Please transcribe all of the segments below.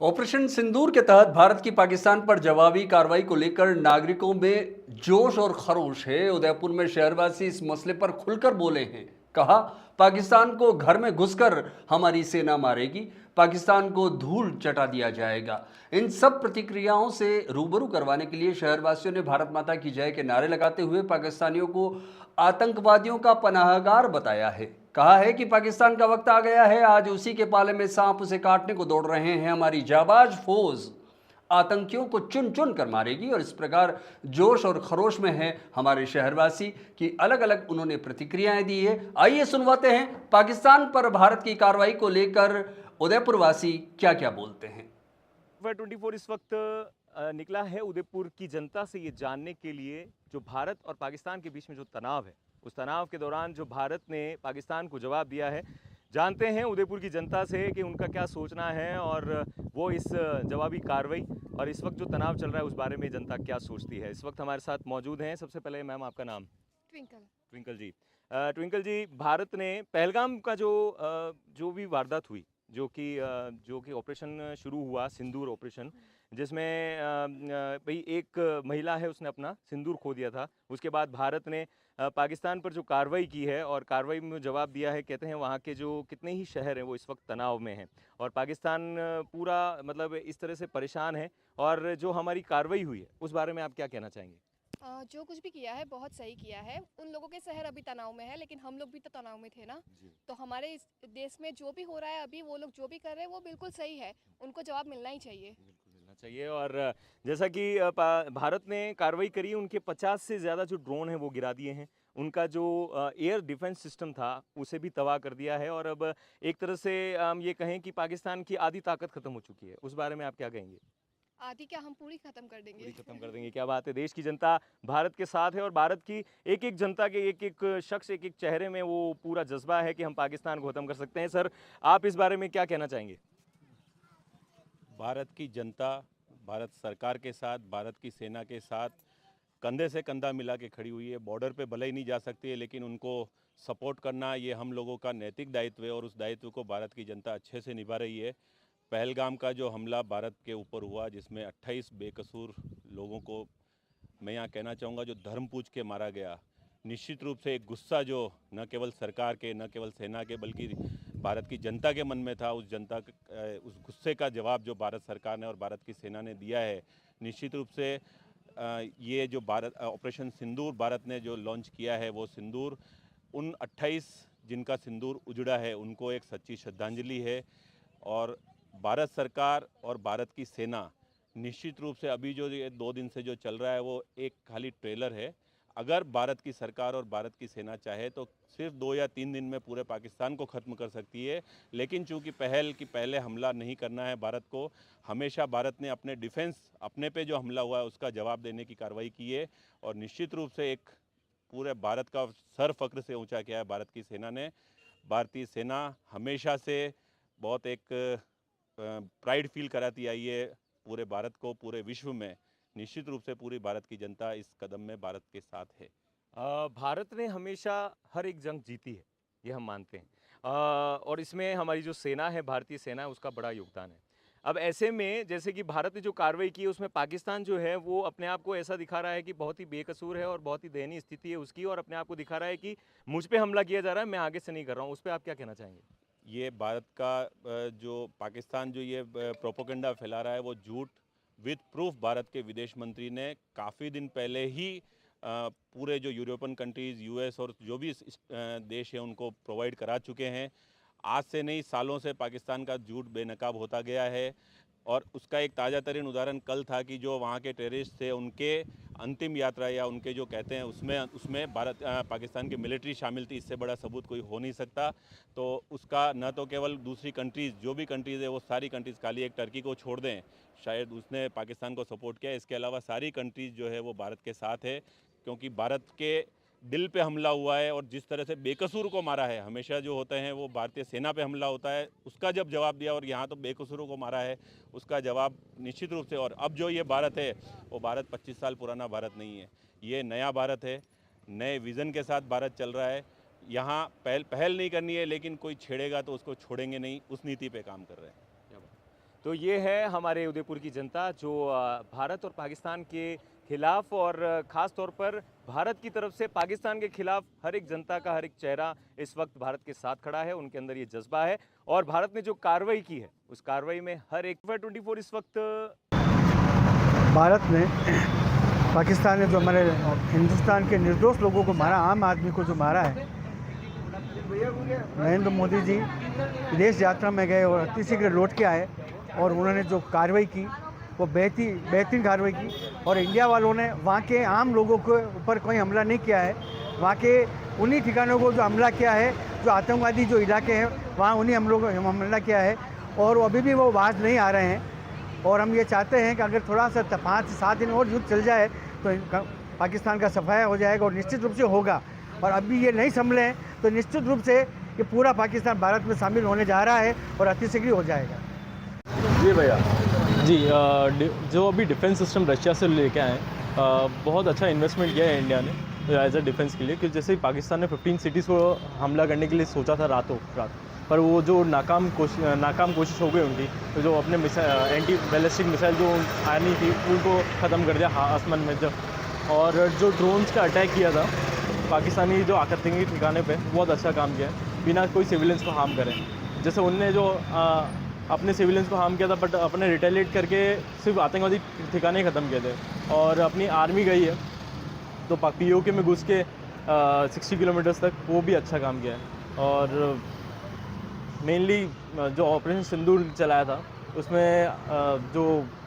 Operation सिंदूर के तहत भारत की पाकिस्तान पर जवाबी कार्रवाई को लेकर नागरिकों में जोश और खरोश है। उदयपुर में शहरवासी इस मसले पर खुलकर बोले हैं। कहा, पाकिस्तान को घर में घुसकर हमारी सेना मारेगी, पाकिस्तान को धूल चटा दिया जाएगा। इन सब प्रतिक्रियाओं से रूबरू करवाने के लिए शहरवासियों ने भारत माता की जय के नारे लगाते हुए पाकिस्तानियों को आतंकवादियों का पनाहगार बताया है। कहा है कि पाकिस्तान का वक्त आ गया है, आज उसी के पाले में सांप उसे काटने को दौड़ रहे हैं। हमारी जाबाज फौज आतंकियों को चुन चुन कर मारेगी। और इस प्रकार जोश और खरोश में है हमारे शहरवासी की अलग अलग उन्होंने प्रतिक्रियाएं दी है। आइए सुनवाते हैं पाकिस्तान पर भारत की कार्रवाई को लेकर उदयपुर वासी क्या क्या बोलते हैं। 24 इस वक्त निकला है उदयपुर की जनता से ये जानने के लिए जो भारत और पाकिस्तान के बीच में जो तनाव है, उस तनाव के दौरान जो भारत ने पाकिस्तान को जवाब दिया है। जानते हैं उदयपुर की जनता से कि उनका क्या सोचना है और वो इस जवाबी कार्रवाई और इस वक्त जो तनाव चल रहा है उस बारे में जनता क्या सोचती है। इस वक्त हमारे साथ मौजूद हैं। सबसे पहले मैम, आपका नाम? ट्विंकल। ट्विंकल जी। ट्विंकल जी, भारत ने पहलगाम का जो भी वारदात हुई, जो कि ऑपरेशन शुरू हुआ सिंदूर ऑपरेशन, जिसमें भाई एक महिला है उसने अपना सिंदूर खो दिया था। उसके बाद भारत ने पाकिस्तान पर जो कार्रवाई की है और कार्रवाई में जवाब दिया है। कहते हैं वहाँ के जो कितने ही शहर हैं वो इस वक्त तनाव में हैं और पाकिस्तान पूरा मतलब इस तरह से परेशान है। और जो हमारी कार्रवाई हुई है उस बारे में आप क्या कहना चाहेंगे? जो कुछ भी किया है बहुत सही किया है। उन लोगों के शहर अभी तनाव में है, लेकिन हम लोग भी तो तनाव में थे ना। जी। तो हमारे इस देश में जो भी हो रहा है अभी, वो लोग जो भी कर रहे हैं वो बिल्कुल सही है। उनको जवाब मिलना ही चाहिए। बिल्कुल मिलना चाहिए। और जैसा कि भारत ने कार्रवाई करी, उनके 50 से ज़्यादा जो ड्रोन हैं वो गिरा दिए हैं। उनका जो एयर डिफेंस सिस्टम था उसे भी तबाह कर दिया है। और अब एक तरह से हम ये कहें कि पाकिस्तान की आधी ताकत ख़त्म हो चुकी है। उस बारे में आप क्या कहेंगे? आदि क्या, हम पूरी खत्म कर पूरी देंगे। खत्म कर देंगे? क्या बात है! देश की जनता भारत के साथ है और भारत की एक एक जनता के एक एक शख्स, एक एक चेहरे में वो पूरा जज्बा है कि हम पाकिस्तान को ख़त्म कर सकते हैं। सर, आप इस बारे में क्या कहना चाहेंगे? भारत की जनता भारत सरकार के साथ, भारत की सेना के साथ कंधे से कंधा मिला के खड़ी हुई है। बॉर्डर पे भले ही नहीं जा सकती है, लेकिन उनको सपोर्ट करना ये हम लोगों का नैतिक दायित्व है और उस दायित्व को भारत की जनता अच्छे से निभा रही है। पहलगाम का जो हमला भारत के ऊपर हुआ, जिसमें 28 बेकसूर लोगों को मैं यहाँ कहना चाहूँगा जो धर्म पूछ के मारा गया, निश्चित रूप से एक गुस्सा जो न केवल सरकार के, न केवल सेना के, बल्कि भारत की जनता के मन में था, उस गुस्से का जवाब जो भारत सरकार ने और भारत की सेना ने दिया है। निश्चित रूप से ये जो भारत ऑपरेशन सिंदूर भारत ने जो लॉन्च किया है, वो सिंदूर उन 28 जिनका सिंदूर उजड़ा है उनको एक सच्ची श्रद्धांजलि है। और भारत सरकार और भारत की सेना निश्चित रूप से अभी जो ये 2 दिन से जो चल रहा है वो एक खाली ट्रेलर है। अगर भारत की सरकार और भारत की सेना चाहे तो सिर्फ 2 या 3 दिन में पूरे पाकिस्तान को ख़त्म कर सकती है। लेकिन चूंकि पहले हमला नहीं करना है भारत को, हमेशा भारत ने अपने डिफेंस, अपने पे जो हमला हुआ है उसका जवाब देने की कार्रवाई की है। और निश्चित रूप से एक पूरे भारत का सर फख्र से ऊंचा किया है भारत की सेना ने। भारतीय सेना हमेशा से बहुत एक प्राइड फील कराती आई है पूरे भारत को, पूरे विश्व में। निश्चित रूप से पूरी भारत की जनता इस कदम में भारत के साथ है। भारत ने हमेशा हर एक जंग जीती है, ये हम मानते हैं। और इसमें हमारी जो सेना है, भारतीय सेना है, उसका बड़ा योगदान है। अब ऐसे में जैसे कि भारत ने जो कार्रवाई की उसमें पाकिस्तान जो है वो अपने आप को ऐसा दिखा रहा है कि बहुत ही बेकसूर है और बहुत ही दयनीय स्थिति है उसकी, और अपने आप को दिखा रहा है कि मुझ पे हमला किया जा रहा है, मैं आगे से नहीं कर रहा हूँ। उस पर आप क्या कहना चाहेंगे? ये भारत का जो पाकिस्तान जो ये प्रोपोगंडा फैला रहा है वो झूठ विद प्रूफ भारत के विदेश मंत्री ने काफ़ी दिन पहले ही पूरे जो यूरोपियन कंट्रीज़, यूएस और जो भी देश हैं उनको प्रोवाइड करा चुके हैं। आज से नहीं, सालों से पाकिस्तान का झूठ बेनकाब होता गया है। और उसका एक ताज़ा तरीन उदाहरण कल था कि जो वहाँ के टेररिस्ट थे उनके अंतिम यात्रा या उनके जो कहते हैं उसमें पाकिस्तान की मिलिट्री शामिल थी। इससे बड़ा सबूत कोई हो नहीं सकता। तो उसका न तो केवल दूसरी कंट्रीज़, जो भी कंट्रीज़ है वो सारी कंट्रीज़, खाली एक टर्की को छोड़ दें शायद उसने पाकिस्तान को सपोर्ट किया, इसके अलावा सारी कंट्रीज़ जो है वो भारत के साथ है। क्योंकि भारत के दिल पे हमला हुआ है और जिस तरह से बेकसूर को मारा है, हमेशा जो होते हैं वो भारतीय सेना पे हमला होता है, उसका जब जवाब दिया, और यहाँ तो बेकसूरों को मारा है उसका जवाब निश्चित रूप से। और अब जो ये भारत है वो भारत 25 साल पुराना भारत नहीं है, ये नया भारत है, नए विज़न के साथ भारत चल रहा है। यहाँ पहल नहीं करनी है, लेकिन कोई छेड़ेगा तो उसको छोड़ेंगे नहीं, उस नीति पे काम कर रहे हैं। तो ये है हमारे उदयपुर की जनता जो भारत और पाकिस्तान के खिलाफ और ख़ास तौर पर भारत की तरफ से पाकिस्तान के खिलाफ हर एक जनता का हर एक चेहरा इस वक्त भारत के साथ खड़ा है। उनके अंदर ये जज्बा है और भारत ने जो कार्रवाई की है उस कार्रवाई में हर एक 24 इस वक्त भारत ने पाकिस्तान ने जो हमारे हिंदुस्तान के निर्दोष लोगों को मारा, आम आदमी को जो मारा है, नरेंद्र मोदी जी विदेश यात्रा में गए और अति शीघ्र लौट के आए और उन्होंने जो कार्रवाई की वो बेहतरीन कार्रवाई की। और इंडिया वालों ने वहाँ के आम लोगों के ऊपर कोई हमला नहीं किया है, वहाँ के उन्हीं ठिकानों को जो हमला किया है, जो आतंकवादी जो इलाके हैं वहाँ उन्हीं हमला किया है और अभी भी वो बाहर नहीं आ रहे हैं। और हम ये चाहते हैं कि अगर थोड़ा सा 5 से 7 दिन और युद्ध चल जाए तो पाकिस्तान का सफाया हो जाएगा और निश्चित रूप से होगा। और अभी ये नहीं संभले हैं तो निश्चित रूप से ये पूरा पाकिस्तान भारत में शामिल होने जा रहा है और अतिशीघ्र हो जाएगा। जी भैया जी, जो अभी डिफेंस सिस्टम रशिया से लेके आए बहुत अच्छा इन्वेस्टमेंट किया है इंडिया ने एज अ डिफेंस के लिए, क्योंकि जैसे ही पाकिस्तान ने 15 सिटीज़ को हमला करने के लिए सोचा था रातों रात, पर वो जो नाकाम कोशिश हो गई उनकी, तो जो अपने एंटी बैलिस्टिक मिसाइल जो आनी थी उनको ख़त्म कर दिया आसमान में जब, और जो ड्रोन्स का अटैक किया था पाकिस्तानी जो आतंकी ठिकाने पे, बहुत अच्छा काम किया है बिना कोई सिविलियंस को हार्म करें। जैसे उनने जो अपने सिविलियंस को हार्म किया था, बट अपने रिटेलिएट करके सिर्फ आतंकवादी ठिकाने ख़त्म किए थे। और अपनी आर्मी गई है तो POK में घुस के 60 किलोमीटर्स तक, वो भी अच्छा काम किया है। और मेनली जो ऑपरेशन सिंदूर चलाया था उसमें जो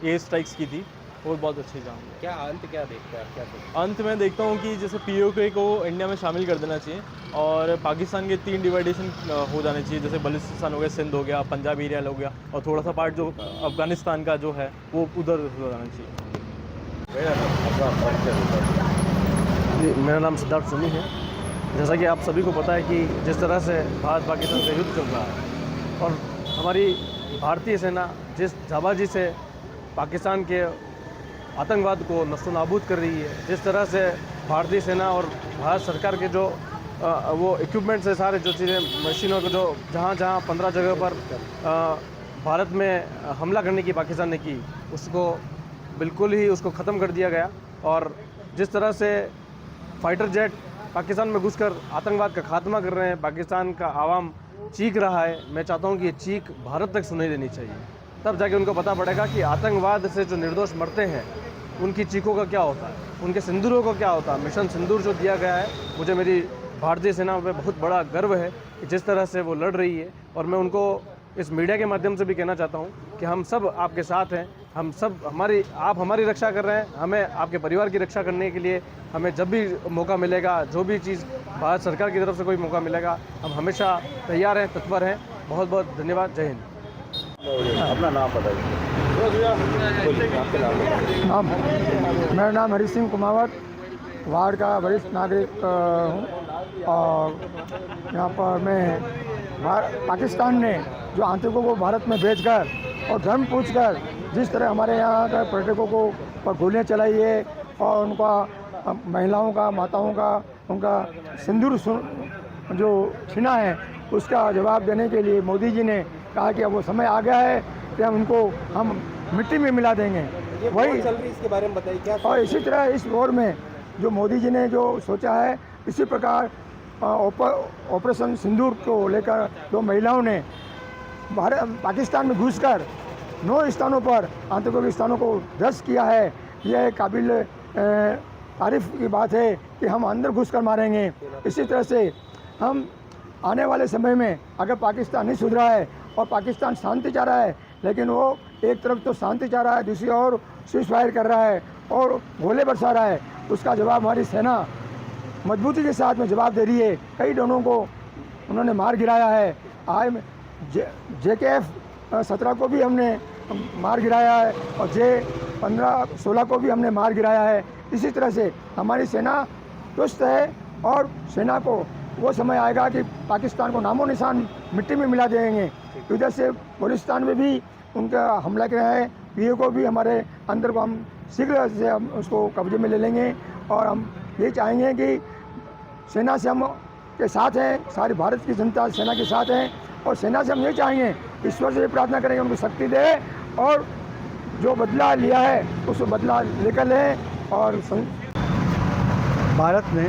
एयर स्ट्राइक्स की थी वो बहुत अच्छी काम है। क्या अंत क्या देखता है, क्या सोचते अंत में देखता हूँ कि जैसे POK को इंडिया में शामिल कर देना चाहिए और पाकिस्तान के 3 डिवाइडेशन हो जाने चाहिए, जैसे बलूचिस्तान हो गया, सिंध हो गया, पंजाब एरिया हो गया, और थोड़ा सा पार्ट जो अफगानिस्तान का जो है वो उधर हो जाना चाहिए। जी, मेरा नाम सिद्धार्थ सुनी है। जैसा कि आप सभी को पता है कि जिस तरह से भारत पाकिस्तान का युद्ध चल रहा है और हमारी भारतीय सेना जिस जाबाजी से पाकिस्तान के आतंकवाद को नस्तनाबूद कर रही है, जिस तरह से भारतीय सेना और भारत सरकार के जो वो इक्विपमेंट्स है, सारे जो चीज़ें मशीनों को जो जहाँ 15 जगह पर भारत में हमला करने की पाकिस्तान ने की, उसको बिल्कुल ही उसको ख़त्म कर दिया गया। और जिस तरह से फाइटर जेट पाकिस्तान में घुसकर आतंकवाद का खात्मा कर रहे हैं, पाकिस्तान का आवाम चीख रहा है, मैं चाहता हूँ कि ये चीख भारत तक सुनाई देनी चाहिए, तब जाके उनको पता पड़ेगा कि आतंकवाद से जो निर्दोष मरते हैं उनकी चीखों का क्या होता है, उनके सिंदूरों का क्या होता है। मिशन सिंदूर जो दिया गया है, मुझे मेरी भारतीय सेना पे बहुत बड़ा गर्व है कि जिस तरह से वो लड़ रही है। और मैं उनको इस मीडिया के माध्यम से भी कहना चाहता हूँ कि हम सब आपके साथ हैं, हम सब आप हमारी रक्षा कर रहे हैं, हमें आपके परिवार की रक्षा करने के लिए हमें जब भी मौका मिलेगा, जो भी चीज़ भारत सरकार की तरफ से कोई मौका मिलेगा, हम हमेशा तैयार हैं, तत्पर हैं। बहुत बहुत धन्यवाद। जय हिंद। अपना नाम बताइए। मेरा नाम हरी सिंह कुमावत, वार्ड का वरिष्ठ नागरिक हूँ। और यहाँ पर मैं पाकिस्तान ने जो आतंकों को भारत में भेजकर और धर्म पूछकर जिस तरह हमारे यहाँ के पर्यटकों को पर गोलियाँ चलाई है और उनका महिलाओं का, माताओं का, उनका सिंदूर जो छीना है, उसका जवाब देने के लिए मोदी जी ने कहा कि अब वो समय आ गया है कि हम मिट्टी में मिला देंगे। वही चल रही, इसके बारे में बताइए क्या। और इसी तरह इस वॉर में जो मोदी जी ने जो सोचा है, इसी प्रकार ऑपरेशन सिंदूर को लेकर दो महिलाओं ने पाकिस्तान में घुसकर 9 स्थानों पर आतंकी स्थानों को ध्वस्त किया है। यह काबिल तारीफ की बात है कि हम अंदर घुसकर मारेंगे। इसी तरह से हम आने वाले समय में अगर पाकिस्तान नहीं सुधरा है और पाकिस्तान शांति चाह रहा है, लेकिन वो एक तरफ तो शांति चाह रहा है, दूसरी ओर सीज फायर कर रहा है और गोले बरसा रहा है, उसका जवाब हमारी सेना मजबूती के साथ में जवाब दे रही है। कई ड्रोनों को उन्होंने मार गिराया है। आज JKF 17 को भी हमने मार गिराया है और J15-16 को भी हमने मार गिराया है। इसी तरह से हमारी सेना चुस्त है और सेना को वो समय आएगा कि पाकिस्तान को नामो निशान मिट्टी में मिला देंगे। इधर से बलूचिस्तान में भी उनका हमला किया है, PO को भी हमारे अंदर को हम शीघ्र से हम उसको कब्जे में ले लेंगे। और हम ये चाहेंगे कि सेना से हम के साथ हैं, सारी भारत की जनता सेना के साथ हैं और सेना से हम ये चाहेंगे, ईश्वर से ये प्रार्थना करेंगे उनको शक्ति दे और जो बदला लिया है उस बदला लेकर लें और भारत में